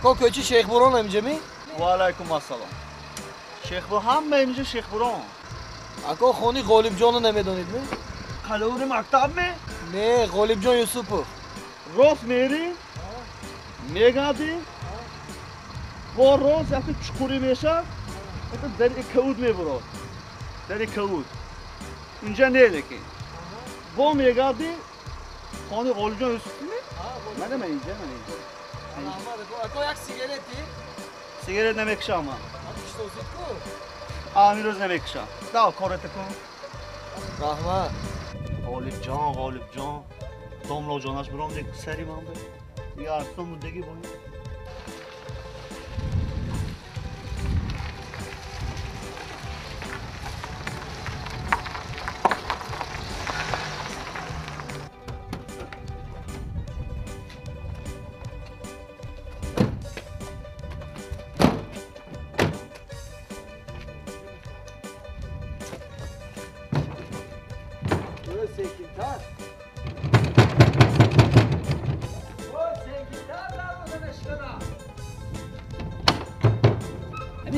اکا کوچی شیخ برون نمیجه می؟ و علیکم السلام. شیخ برون هم میمیشه شیخ برون. اکا خونی غالب جانو نمیدونید می؟ خلوری مکتب می؟ نه غالب جان یوسفو. راست میری؟ میگادی؟ با راست یکی چکوری میشه؟ یکی در کود میبرد. در کود. اینجا نه لیکن. با میگادی؟ خانه غالب جان یوسف می؟ من اینجا. اکا یک سیگارتی؟ سیگارت نمیکشم من. اشتوزید کو؟ آمی روز نمیکشم. دا کارت کن. رحمت. غالب جان. داملا جانش برام دیگه سری من به. یا اصلا مدگی باید.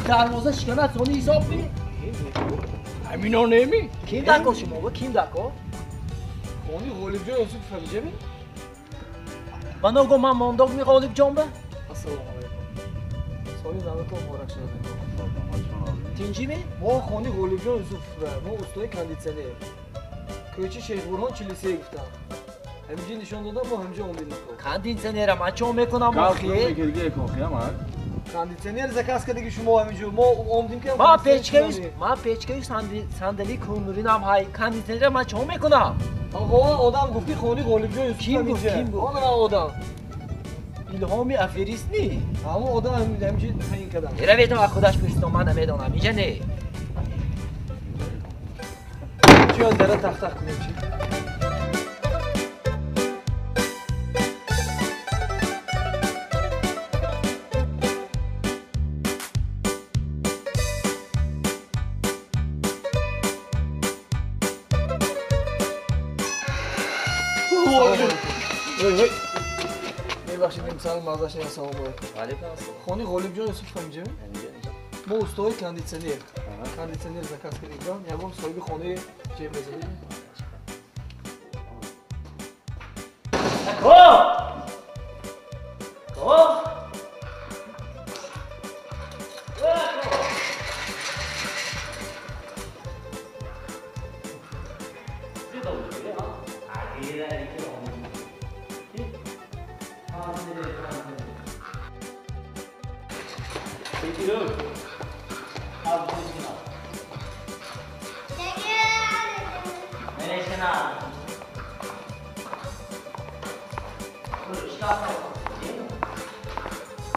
دروازه شکنه سونی حساب می؟ همینا نمی؟ کیم دکو شما با کیم دکو؟ خونی غالب جان یوسف فهمیجه می؟ بنا گو من مانداگ می غالب جان به؟ السلام علیکم. سالی نامتون مبارک شد. تینجی می؟ ما خونی غالب جان یوسف ما استاد کاندیسیونر. کوچی شیخ برون چلیسی گفتم. همینجا نشان دادم ما همینجا امید میکنم. کاندیسیونر ما چون میکنم آخی؟ کاندیسیونر زکاس که دیگه شما همینجا ما اومدیم که ما پیچکه‌ای صندلی کونورینم های کاندیسیونر ما چون میکنم؟ آقا آدم گفتی خونی غالب جان یوسف کیم گفت؟ آن آدم الهامی افریس نی؟ اما آدم همینجا این کدام. ایره بیتم خودش پرسیدم من نمیدونم اینجا نه. چیان داره تخت کنیم چی؟ وای میبخشید امسال مازش سلام علیکم. علیکم السلام. خونی غالب جان یوسف فهمیجه؟ ما استاد کاندیسیونر زکات کردیم. یکم صاحب خونه جیب بزنید.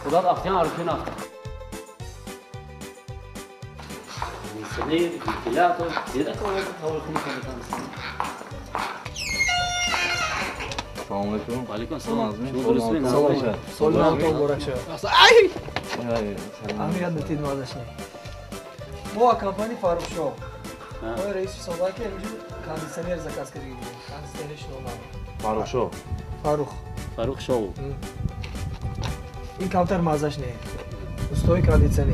خدا افتیان عرفین افت. میسنی کلاتو دیده که وقت حال خون کنم. سلام علیکم. و علیکم السلام. سلام تو مبارک شه. ای امیاد نتید مازش نه. ما کمپانی فاروق شو. ما رئیس سودا که اینجا کاندیسیونر زکات کردیم. کاندیسیونر شنو نام. فاروق شو. این کمتر مازش نه. استوی کاندیسیونر.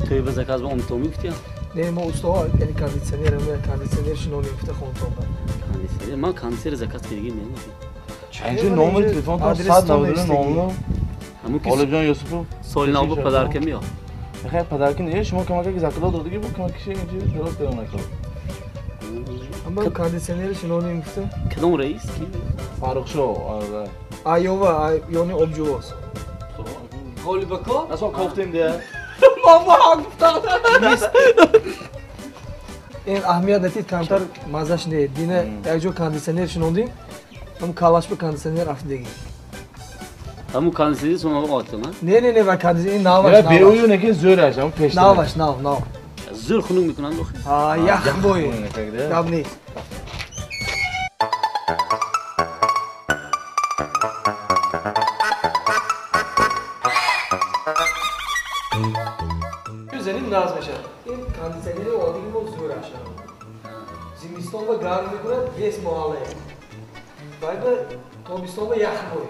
توی به زکات با تو میگفتیم؟ نه ما استاد یعنی کاندیسیونر شنو نمیفته خونتون با. کاندیسیونر ما کاندیسیونر زکات کردیم نه. اینجا نام تلفن تا 199 نام. همون غالب جان یوسف. سال نامو پدر که میاد. بخیر پدر که نه شما کمک که زکات داده دیگه بود کمک اینجا درست پیدا نکرد. اما کاندیسیونر شنو نمیفته. کدوم رئیس کی؟ فاروق شو آره. آیووا یونی اوبجوس. غالب کو؟ اصلا گفتیم ده. بابا گفتم. این اهمیت نتید کمتر مازش نه. دینه ایجو کاندیسیونر شنوندیم. هم کالاش به کاندیسیونر افتادگی. همون کاندیسیونر شما آتون ها؟ نه و کاندیسیونر این ناواش. به اویو نکه زورش هم پیش. ناواش. زور خونم میکنن بخیر. یخ بوی. دام نیست. زنیم ناز میشه. این کاندیسیونر عادی که بود زورش. زمستان با گرم میکنه 20 ماله. باید تابستان با یخ بوی.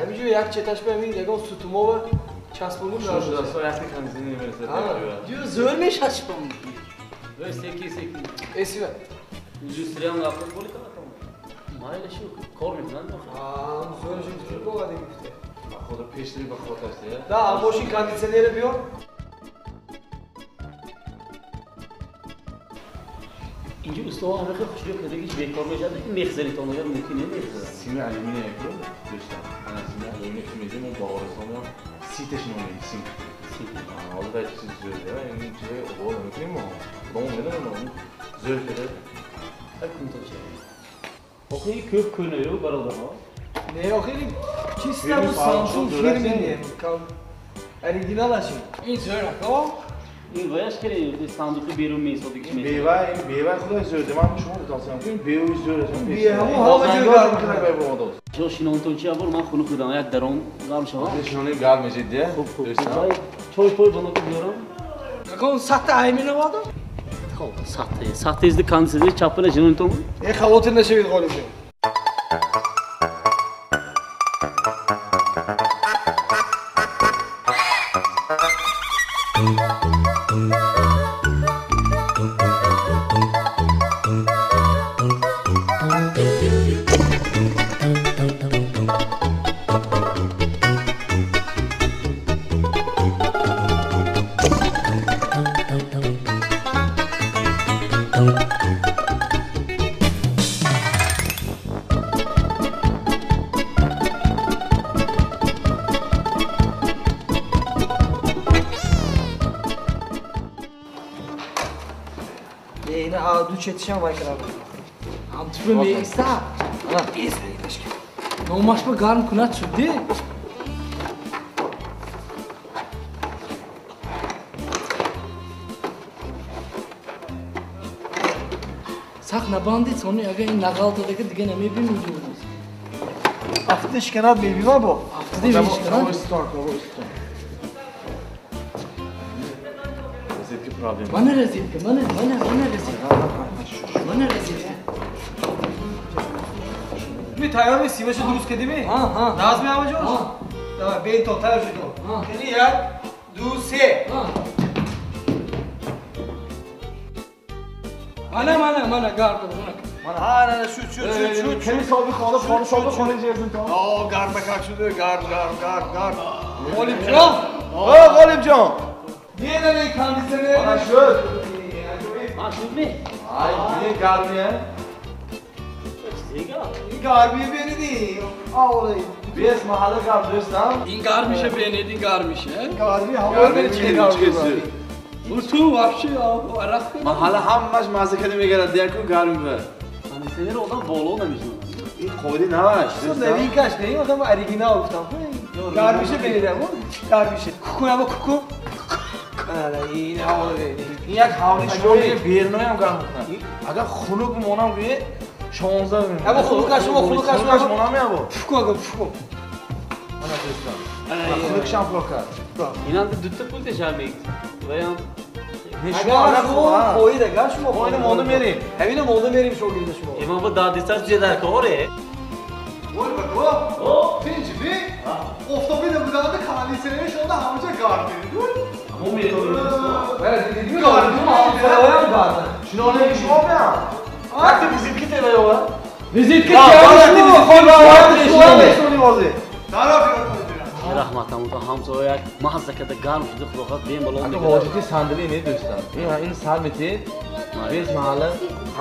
همینجور یک چتاش ببین یگان ستوما و چسبونیم Şurada sonra yaktık kandisini verirse diyor zörmeş açmam. Böyle seki. Esi ver. Industrial yapıp böyle tamam. Mayla şu kormuyor lan. Aa, zor şimdi Türk olmadı gifte. Bak o da peşleri bak fotoğrafta ya. Daha Amoş'un kandisyenleri yapıyor. İnce usta o Amerika kuşluyor kadar hiç bekar olmayacak değil mi? Mehzeli tanıyacak mümkün değil mi? Simi alüminyum yapıyor. Dostlar. Ana simi alüminyum kimiydi o bağırı sonra siteşin onu sim. Aa, o da hiç zor ya. Yani içeri o mümkün mü? Doğum ne mi? Zor kadar. Hep kuntoç. Okey kök könüyor baralda ha. Ne okuyayım? Çista bu Samsung firmini. Original açın. İyi zor o. این وایش کردی استاندوق بیرون میسازی که بیوه خدا زورده من شما بتاسم کنیم بیوه زورده بیوه همون هوا جور جو شینونتون چی آور من خونو خودم یک درام گرم شما شنونیم گرم جدیه خوب چای بنا که بیارم Bakın sahte aymine vardı. خب سخته izli kandisi çapına şinonton Xavotir ne şey koyuyor. Yine duç yetişen var kral. Antipre mi ista? Ha, is başka. No maç mı garm kunat sürdü? Sak nabandi sonu aga in nagaltadaki diye ne bilmiyoruz. Hafta işkenat baby var bu. Hafta değil mi işkenat? Rezilki problem. Bana rezildi, bana rezildi. Bana rezildi. Bir tayar ve sivaşı duruz kedi mi? Ha. Naz mı yapacağız? Ha. Tamam, ben to tayar şu to. Ha. Kedi ya, du se. Ha. Mana gardı bana. Mana şu. Kendi sahibi konu cezim tamam. Oo garda kaçılıyor, gar. Olimcan. Olimcan. Niye ne kandisleri? Bana şu. Aşırı mı? Ay niye garmıyor? Garbiye beni değil. Ağlayın. Biz mahalle garmıyoruz lan. این گرمیشه بینیدی گرمیشه Garbi hava beni çiğ garbi. تو وحشی عرق Mahalle hammaş mazekede mi gelir diye ki garmıyor. Kandiseleri olan bol olmamış mı? Koydu ne var? Aslında nevi kaç değil o zaman original oltan. Garbişe beni de bu. Garbişe. Kuku ya bu kuku. Ana yine havalı beni. یک حوالی شما یه بیرنوی هم کار میکنن اگر خلوق مونم بیه 16 میلیون اما خلوقش مونم یا بو Fuku aga fuku. انا دوستم خلوق شام فلوکر İnandı dütte pul teşabbih. Veya Aga şu koyu da gaş mı? Oyunu modu vereyim. Evine modu vereyim şu günde şu. imam bu dadisar ceder kore. Oy bak o. Pinci bir. Oftopi de burada da kanaliseleri şu anda hamca garbi. Bu mi? Evet dediğim garbi ama havaya garbi. Şunu oraya bir şey olmuyor ya. Baktı bizimki de böyle var. Vizit Ya bana dedi bizimki var. Rahmat amuda hamza oyak mahzakada garm şudu xloqat ben balon Aga diye. vojidi sandalye ne dostlar? این سرمتی biz mahalle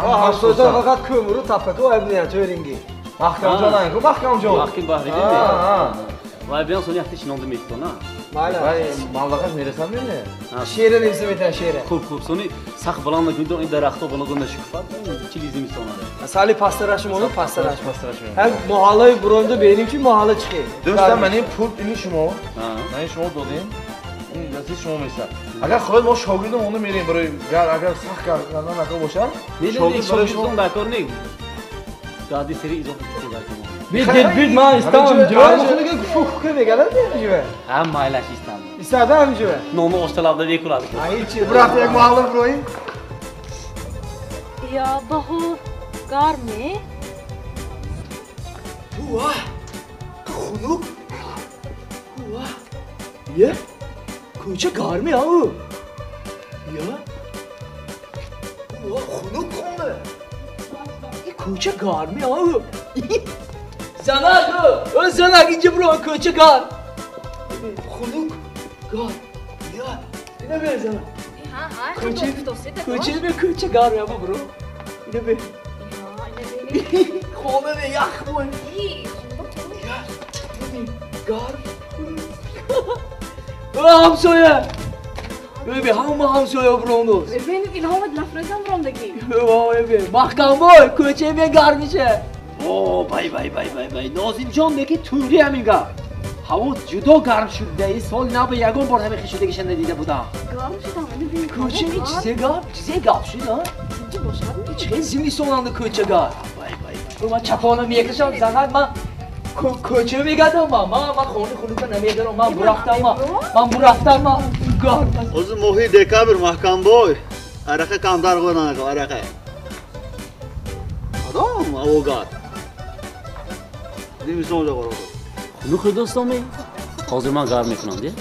Ama haftada fakat kömürü tapakı o evde yatıyor ringi. Mahkamcan ayın ku mahkamcan. Vakit bahri değil mi? Ha. Vay ben sonra yaptı şimdi onu metti ona. Mayla. Vay mallaqas meresam değil mi? Şehre neyse meten şehre. Kul sonra sak balanla gündür o daraxtı bana gönde şükfat. Çilizim sonra. Salih pastaraşım onu pastaraş. Pastaraşım. Hem mahalle buronda benimki mahalle çıkıyor. Dostlar benim pul ini شما. Ha. من شما دادیم این دستی شما میسن اگر خواهید ما شاگردم اونو میریم برای اگر سخت کردن نکا باشن Şogül şogül son bakor ne? Dadi seri izot tutuyor Bir ma İstanbul diyor. Şunu gel fuk kene gelen mi gibi? Hem maylaş İstanbul. İstedem mi gibi? Nomu ostalavda bir kuladı. Ay hiç bırak ya mahalle burayı. Ya bahu garmi. Vah. Konuk Ya. Ko'cha garmi ya u. Ya. Xunuk qoldi. Ko'cha garmi ya u. Zanak u. Zanak ince bro ko'cha gar. Xunuk gar. Ya. Ne be zanak? Ha, Ko'cha to'sida. ko'cha gar ya bro. Ne be? Ha, ne Qo'li be yaq bo'l. bileyim. Ya. Gar. Hamsoya. Bebe hamsoya bronuz. Benim ilhamı lafrezem brondaki. Bebe mahkam boy ko'cha be garmiche. او بای بای بای بای بای نازیم جان بگی توری همینگا هوا جدا گرم شده ای سال نه به یگان بار همه خشودگیش ندیده بودم Garmış adam ne bileyim. Ko'cha çize gap şu da. Çünkü boşaldı. Çıkın zimi sonlandı ko'cha gar. بای بای Ama çapona miyekişam zanat ma ko'cha be gadam ma khoni kana megaram ma buraqtam ma gar. O'zi Muhi dekabr mahkamboy. Araqa qandar qo'yanaqa araqa. Adam avogat. Demiş olacak orada. خونو خود دوستامی حاضر من گرم میکنم دیگه